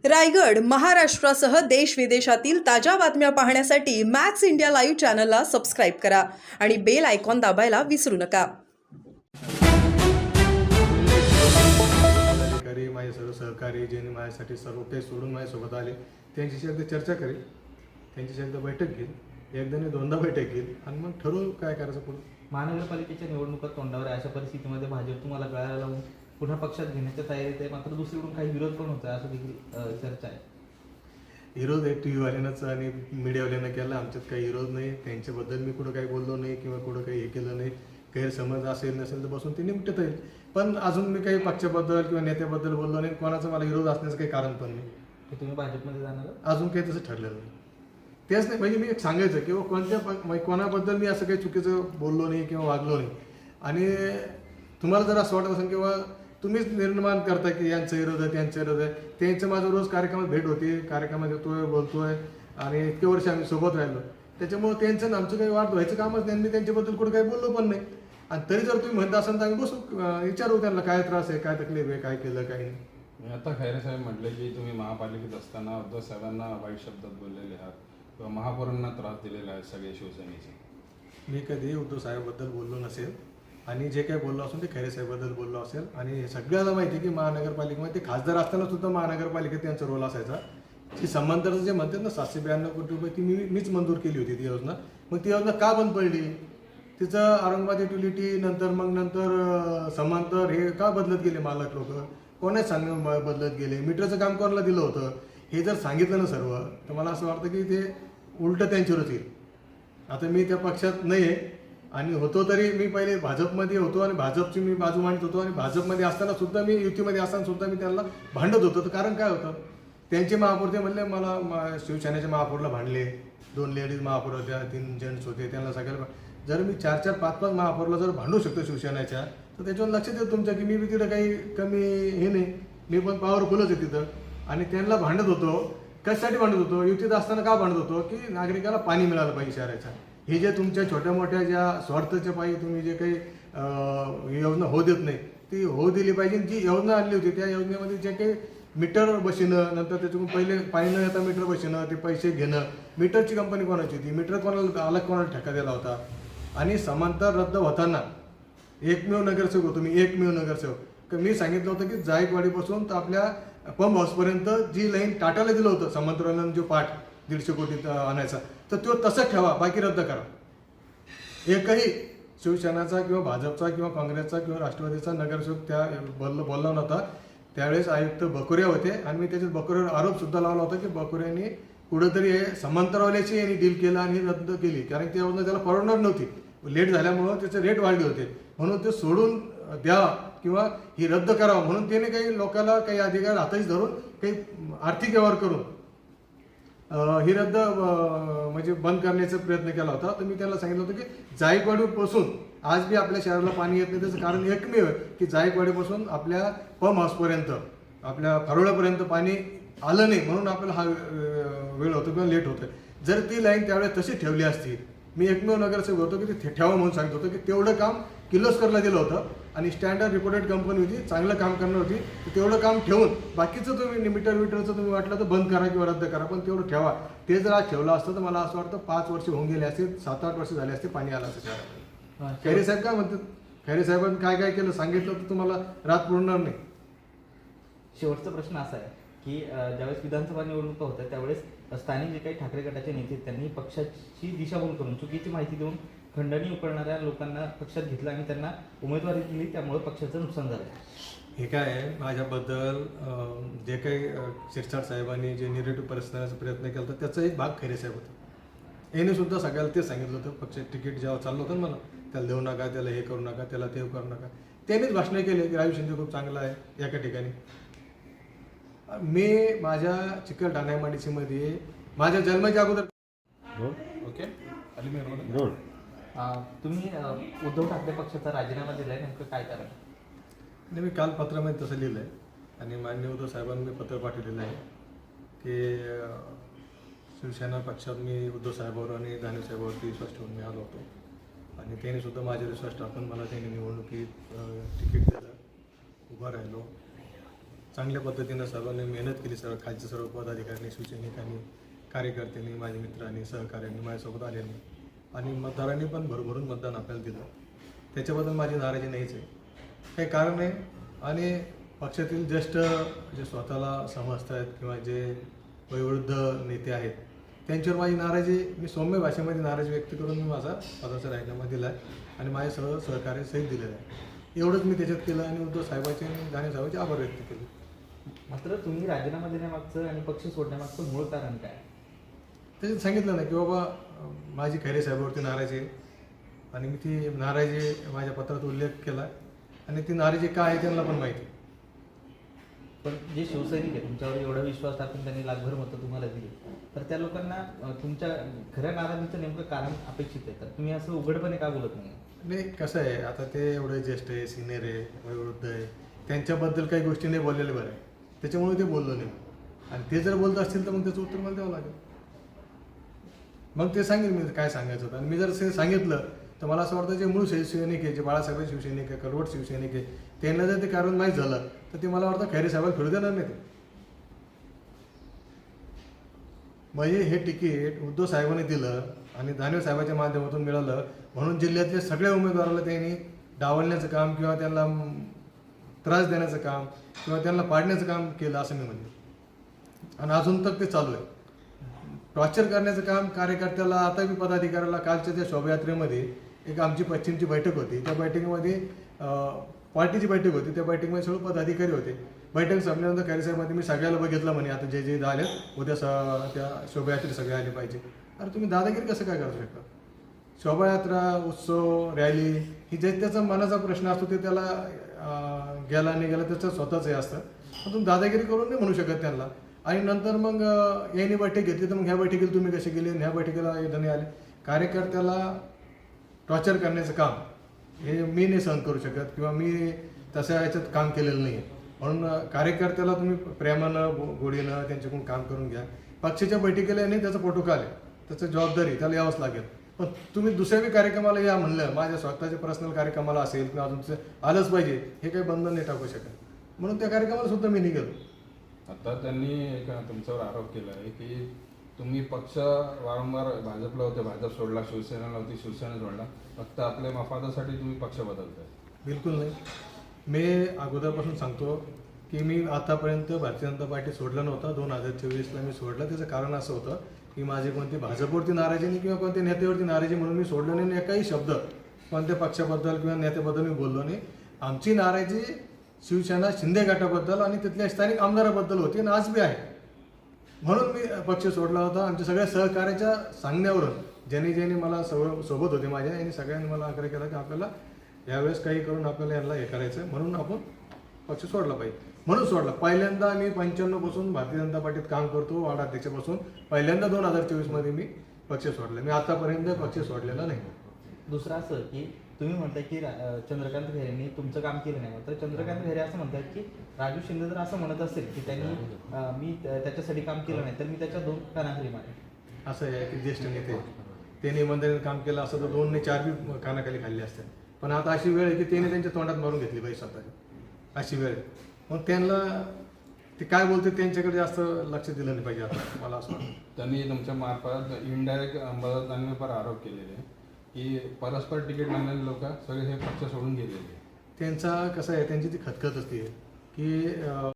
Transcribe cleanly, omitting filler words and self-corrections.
रायगड, महाराष्ट्रासह देश विदेशातील ताज्या बातम्या पाहण्यासाठी मॅक्स इंडिया लाईव्ह चॅनलला सबस्क्राईब करा आणि बेल आयकॉन दाबायला विसरू नका. अधिकारी माझे सर्व सहकारी ज्यांनी माझ्यासाठी सर्व काही सोडून माझ्यासोबत आले त्यांच्याशी एकदा चर्चा करेल, त्यांच्याशी एकदा बैठक घेईल, एकदा नाही दोनदा बैठक घेईल आणि मग ठरवू काय करायचं पुढे. महानगरपालिकेच्या निवडणुका तोंडावर आहे. अशा परिस्थितीमध्ये भाजप तुम्हाला गळाला लावून पुन्हा पक्षात घेण्याच्या तयारीत आहे. मात्र दुसरीकडून काही विरोध पण होत आहे असं देखील चर्चा आहे. विरोध आहे टीव्हीवाल्यांनाच आणि मीडियावाल्यांना केला, आमच्यात काही विरोध नाही. त्यांच्याबद्दल मी कुठं काही बोललो नाही किंवा कुठं काही हे केलं नाही. गैरसमज असेल नसेल तर बसून ते निपटत येईल. पण अजून मी काही पक्षाबद्दल किंवा नेत्याबद्दल बोललो नाही. कोणाचा मला विरोध असण्याचं काही कारण पण नाही. की तुम्ही भाजपमध्ये जाणार आहात? अजून काही तसं ठरलेलं नाही. तेच नाही म्हणजे मी एक सांगायचं किंवा कोणाबद्दल मी असं काही चुकीचं बोललो नाही किंवा वागलो नाही. आणि तुम्हाला जर असं वाटत असेल किंवा तुम्हीच निर्माण करता की यांचा विरोध आहे त्यांचा विरोध आहे, त्यांचं माझं रोज कार्यक्रमात भेट होती, कार्यक्रमात येतोय बोलतोय आणि इतके वर्ष आम्ही सोबत राहिलो. त्याच्यामुळे त्यांचं आणि आमचं काही वाद व्हायचं कामच नाही. मी त्यांच्याबद्दल कुठं काही बोललो पण नाही. आणि तरी जर तुम्ही म्हणता असाल तर आम्ही बसू विचारू त्यांना काय त्रास आहे, काय तकलीफ आहे, काय केलं काय नाही. आता खैरे साहेब म्हटले की तुम्ही महापालिकेत असताना उद्धव साहेबांना वाईट शब्दात बोललेले आहात किंवा महापौरांना त्रास दिलेला आहे सगळे शिवसेनेचे. मी कधी उद्धव साहेबबद्दल बोललो नसेल आणि जे काही बोललो असेल ते खैरे साहेबबद्दल बोललो असेल. आणि सगळ्याला माहिती आहे की महानगरपालिकेमध्ये ते खासदार असताना सुद्धा महानगरपालिकेत त्यांचा रोल असायचा. की समांतरचं जे म्हणतात ना 792 कोटी रुपये ती मीच मंजूर केली होती ती योजना. मग ती योजना का बंद पडली? तिचं औरंगाबाद युटिलिटी नंतर समांतर हे का बदलत गेले मालक लोक? कोणाच बदलत गेले? मीटरचं काम कोणाला दिलं होतं? हे जर सांगितलं ना सर्व तर मला असं वाटतं की ते उलटं त्यांच्यावरच येईल. आता मी त्या पक्षात नाही आहे आणि होतो तरी मी पहिले भाजपमध्ये होतो आणि भाजपची मी बाजू मांडत होतो आणि भाजपमध्ये असताना सुद्धा मी युतीमध्ये असताना सुद्धा मी त्यांना भांडत होतो. तर कारण काय होतं, त्यांचे महापौर ते म्हणले मला शिवसेनेच्या महापौरला भांडले. 2 लेडीज महापौर होत्या, 3 जेंट्स होते, त्यांना सगळ्याला जर मी 4-4, 5-5 महापौरला जर भांडू शकतो शिवसेनेच्या तर त्याच्यावर लक्ष देतो तुमच्या की मी तिथं काही कमी हे नाही, मी पण पॉवरफुलच आहे तिथं. आणि त्यांना भांडत होतो. कशासाठी भांडत होतो? युतीत असताना का भांडत होतो की नागरिकाला पाणी मिळालं पाहिजे शहराच्या. हे जे तुमच्या छोट्या मोठ्या ज्या स्वार्थाच्या पायी तुम्ही जे काही योजना होऊ देत नाही ती होऊ दिली पाहिजे. जी योजना आणली होती त्या योजनेमध्ये जे काही मीटर बसणं, नंतर त्याच्यातून पहिले पाणी न येता मीटर बसणं, ते पैसे घेणं, मीटरची कंपनी कोणाची होती, मीटर कोणाला अलग कोणाला ठेका दिला होता. आणि समांतर रद्द होताना एकमेव नगरसेवक होतो मी, एकमेव नगरसेवक. मी सांगितलं होतं की जायकवाडीपासून तर आपल्या पंप हाऊसपर्यंत जी लाईन टाटाला दिलं होतं समांतराला जो पाठ 150 कोटी आणायचा तर तो तसंच ठेवा, बाकी रद्द करा. एकही शिवसेनेचा किंवा भाजपचा किंवा काँग्रेसचा किंवा राष्ट्रवादीचा नगरसेवक त्या बोलला नव्हता. त्यावेळेस आयुक्त बकोरिया होते आणि मी त्याच्यात बकोऱ्यावर आरोप सुद्धा लावला होता की बकोऱ्याने कुठंतरी हे समांतरवाल्याची यांनी डील केला आणि रद्द केली, कारण ती योजना त्याला परवडणार नव्हती. लेट झाल्यामुळं त्याचे रेट वाढले होते म्हणून ते सोडून द्या किंवा ही रद्द करावं म्हणून त्याने काही लोकांना काही अधिकार हाताशी धरून काही आर्थिक व्यवहार करून ही रद्द म्हणजे बंद करण्याचा प्रयत्न केला होता. तर मी त्यांना सांगितलं होतं की जायकवाडीपासून आज बी आपल्या शहराला पाणी येत नाही. त्याचं कारण एकमेव आहे की जायकवाडीपासून आपल्या पंप हाऊसपर्यंत आपल्या खरोळ्यापर्यंत पाणी आलं नाही म्हणून आपल्याला हा वेळ होतो किंवा लेट होतं. जर ती लाईन त्यावेळेस तशी ठेवली असती, मी एकमेव नगरसेवक होतो की ते ठेवा म्हणून सांगत होतो की तेवढं काम किर्लोस्करला दिलं होतं आणि स्टँडर्ड रिपोर्टेड कंपनी होती, चांगलं काम करणार होती. तेवढं काम ठेवून बाकीचं तुम्ही मीटरचं तुम्ही वाटलं तर बंद करा किंवा रद्द करा, पण तेवढं ठेवा. ते जर आज ठेवलं असतं तर मला असं वाटतं 5 वर्ष होऊन गेले असते, 7-8 वर्ष झाले असते पाणी आलं असतं शहरात. खैरे साहेब काय म्हणतात? खैरे साहेबांनी काय काय केलं सांगितलं तर तुम्हाला रात पुरणार नाही. शेवटचा प्रश्न असा आहे की ज्यावेळेस विधानसभा निवडणुका होत्या त्यावेळेस स्थानिक जे काही ठाकरे गटाचे नेते त्यांनी पक्षाची दिशाभूल करून चुकीची माहिती देऊन खंडणी उकळणाऱ्या लोकांना पक्षात घेतलं आणि त्यांना उमेदवारी दिली, त्यामुळे पक्षाचं नुकसान झालं. हे काय आहे माझ्याबद्दल जे काही शिरसाट साहेबांनी जे निगेटिव्ह परिस्थितीचा प्रयत्न केला होता त्याचा एक भाग खैरे साहेब होता. याने सुद्धा सगळ्याला ते सांगितलं होतं पक्षात तिकीट जेव्हा चाललं होतं मला त्याला देऊ नका, त्याला हे करू नका, त्याला ते करू नका. त्यांनीच भाषणं केले की राजू शिंदे खूप चांगला आहे एका ठिकाणी. मी माझ्या चिखल ठाण्यामाडीमध्ये माझ्या जन्माच्या अगोदर ओके अली रोड तुम्ही उद्धव ठाकरे पक्षाचा राजीनामा दिलाय, नेमकं काय कारण? नाही, मी काल पत्रामध्ये तसं लिहिलं आहे आणि माननीय उद्धव साहेबांनी मी पत्र पाठवलेलं आहे की शिवसेना पक्षात मी उद्धव साहेबांवर आणि दानवे साहेबांवरती विश्वास ठेवून मी आलो होतो आणि त्यांनी सुद्धा माझ्यावर विश्वास टाकून मला त्यांनी निवडणुकीत तिकीट दिलं, उभा राहिलो. चांगल्या पद्धतीनं सर्वांनी मेहनत केली. सर्व खालचे सर्व पदाधिकाऱ्यांनी, शिवसैनिकांनी, कार्यकर्त्यांनी, माझे मित्रांनी, सहकाऱ्यांनी माझ्यासोबत आलेले आणि मतदारांनी पण भरभरून मतदान आपल्याला दिलं. त्याच्याबद्दल माझी नाराजी नाहीच आहे. काही कारण आहे. आणि पक्षातील ज्येष्ठ जे स्वतःला समजत आहेत किंवा जे वयोवृद्ध नेते आहेत त्यांच्यावर माझी नाराजी, मी सौम्य भाषेमध्ये नाराजी व्यक्त करून मी माझा पदाचा राजीनामा दिला आहे आणि माझे सर्व सहकार्य सहित दिलेलं आहे. एवढंच मी त्याच्यात केलं आणि उद्धव साहेबांचे आणि दानवे साहेबांचे आभार व्यक्त केले. मात्र तुम्ही राजीनामा देण्यामागचं आणि पक्ष सोडण्यामागचं मूळ कारण काय? त्याच्यात सांगितलं ना की बाबा माझी खैरे साहेबावरती नाराजी आहे आणि मी ती नाराजी माझ्या पत्रात उल्लेख केला आणि ती नाराजी काय आहे त्यांना पण माहिती. पण जे शिवसैनिक आहे तुमच्यावर एवढा विश्वास टाकून त्यांनी लाखभर मतं तुम्हाला दिली, तर त्या लोकांना तुमच्या खऱ्या नाराजीचं नेमकं कारण अपेक्षित आहे. तर तुम्ही असं उघडपणे का बोलत नाही? नाही, कसं आहे, आता ते एवढे ज्येष्ठ आहे, सिनियर आहे, वयोवृद्ध आहे, त्यांच्याबद्दल काही गोष्टी नाही बोललेले बरं आहे. त्याच्यामुळे ते बोललो नाही. आणि ते जर बोलत असतील तर मग त्याचं उत्तर मला द्यावं लागेल. मग ते सांगेल मी काय सांगायचं होतं. आणि मी जर ते सांगितलं तर मला असं वाटतं जे मूळ शिवसैनिक आहे, जे बाळासाहेब शिवसैनिक आहे, कलवट शिवसैनिक आहे, त्यांना जर ते कारण माहीत झालं तर ते मला वाटतं खैरे साहेबांना फिरू देणार नाही. ते म्हणजे हे तिकीट उद्धव साहेबांनी दिलं आणि दानवे साहेबांच्या माध्यमातून मिळालं म्हणून जिल्ह्यातल्या सगळ्या उमेदवाराला त्यांनी डावलण्याचं काम किंवा त्यांना त्रास देण्याचं काम किंवा त्यांना पाडण्याचं काम केलं असं मी म्हणेन. आणि अजून तक ते चालू आहे. टॉर्चर करण्याचं काम कार्यकर्त्याला, आता मी पदाधिकाऱ्याला, कालच्या त्या शोभायात्रेमध्ये एक आमची पश्चिमची बैठक होती. त्या बैठकीमध्ये पार्टीची बैठक होती. त्या बैठकीमध्ये सर्व पदाधिकारी होते. बैठक संपल्यानंतर खैरेसाहेबांनी मी सगळ्याला बघितलं म्हणे आता जे जे आले उद्या त्या शोभायात्रे सगळे आले पाहिजे. अरे तुम्ही दादागिरी कसं काय करू शकता? शोभायात्रा, उत्सव, रॅली ही जे त्याचा मनाचा प्रश्न असतो ते त्याला गेला नाही गेला त्याचं स्वतःच हे असतं. पण तुम्ही दादागिरी करून नाही म्हणू शकत त्यांना. आणि नंतर मग यांनी बैठक घेतली तर मग ह्या बैठकीला तुम्ही कसे गेले, ह्या बैठकीला धने आले. कार्यकर्त्याला टॉर्चर करण्याचं काम हे मी नाही सहन करू शकत किंवा मी तसं याच्यात काम केलेलं नाही. म्हणून कार्यकर्त्याला तुम्ही प्रेमानं, गोडीनं त्यांच्याकडून काम करून घ्या. पक्षाच्या बैठकीला नाही त्याचा प्रोटोकॉल आहे, त्याचं जबाबदारी त्याला यावंच लागेल. पण तुम्ही दुसऱ्या कार्यक्रमाला या म्हणलं, माझ्या स्वतःच्या पर्सनल कार्यक्रमाला असेल किंवा अजून आलंच पाहिजे हे काही बंधन नाही टाकू शकत. म्हणून त्या कार्यक्रमाला सुद्धा मी निघेलो. आता त्यांनी एक तुमच्यावर आरोप केला आहे की तुम्ही पक्ष वारंवार भाजपला होते, भाजप सोडला, शिवसेनेला होती, शिवसेना सोडला, फक्त आपल्या मफादासाठी तुम्ही पक्ष बदलताय. बिलकुल नाही. मी अगोदरपासून सांगतो की मी आतापर्यंत भारतीय जनता पार्टी सोडलं नव्हतं. 2024ला मी सोडलं. त्याचं कारण असं होतं की माझी कोणती भाजपवरती नाराजी नाही किंवा कोणत्या नेत्यावरती नाराजी म्हणून मी सोडलं नाही. एकाही शब्द कोणत्या पक्षाबद्दल किंवा नेत्याबद्दल मी बोललो नाही. आमची नाराजी शिवसेना शिंदे गटाबद्दल आणि तिथल्या स्थानिक आमदाराबद्दल होती आणि आज बी आहे. म्हणून मी पक्ष सोडला होता. आमच्या सगळ्या सहकार्याच्या सांगण्यावरून ज्यांनी मला सोबत होते माझ्या, यांनी सगळ्यांनी मला आग्रह केला की आपल्याला यावेळेस काही करून आपल्याला यांना हे करायचं आहे म्हणून आपण पक्ष सोडला पाहिजे. म्हणून सोडला. पहिल्यांदा मी 95 पासून भारतीय जनता पार्टीत काम करतो, वार्ड अध्यक्षापासून. पहिल्यांदा 2024मध्ये मी पक्ष सोडला. मी आतापर्यंत पक्ष सोडलेला नाही. दुसरं असं की तुम्ही म्हणताय की चंद्रकांत खैरेंनी तुमचं काम केलं नाही, मात्र चंद्रकांत खैरे असं म्हणतात की राजू शिंदे जर असं म्हणत असेल की त्यांनी मी त्याच्यासाठी काम केलं नाही तर मी त्याच्या 2 कानाखाली मारेन. असं आहे की ज्येष्ठ नेते त्यांनी इमानदारीने काम केलं असं तर 2 नाही 4 बी कानाखाली खाल्ले असते. पण आता अशी वेळ आहे की त्याने त्यांच्या तोंडात मारून घेतली पाहिजे स्वतःची. अशी वेळ आहे. मग त्यांना ते काय बोलते त्यांच्याकडे जास्त लक्ष दिलं नाही पाहिजे आता मला असं वाटतं. त्यांनी तुमच्या मार्फत इनडायरेक्ट अंबादास दानवेवर आरोप केलेले की परस्पर तिकीट मागणारे लोक सगळे हे पक्ष सोडून गेलेले. त्यांचा कसं आहे, त्यांची ती खतखत असते की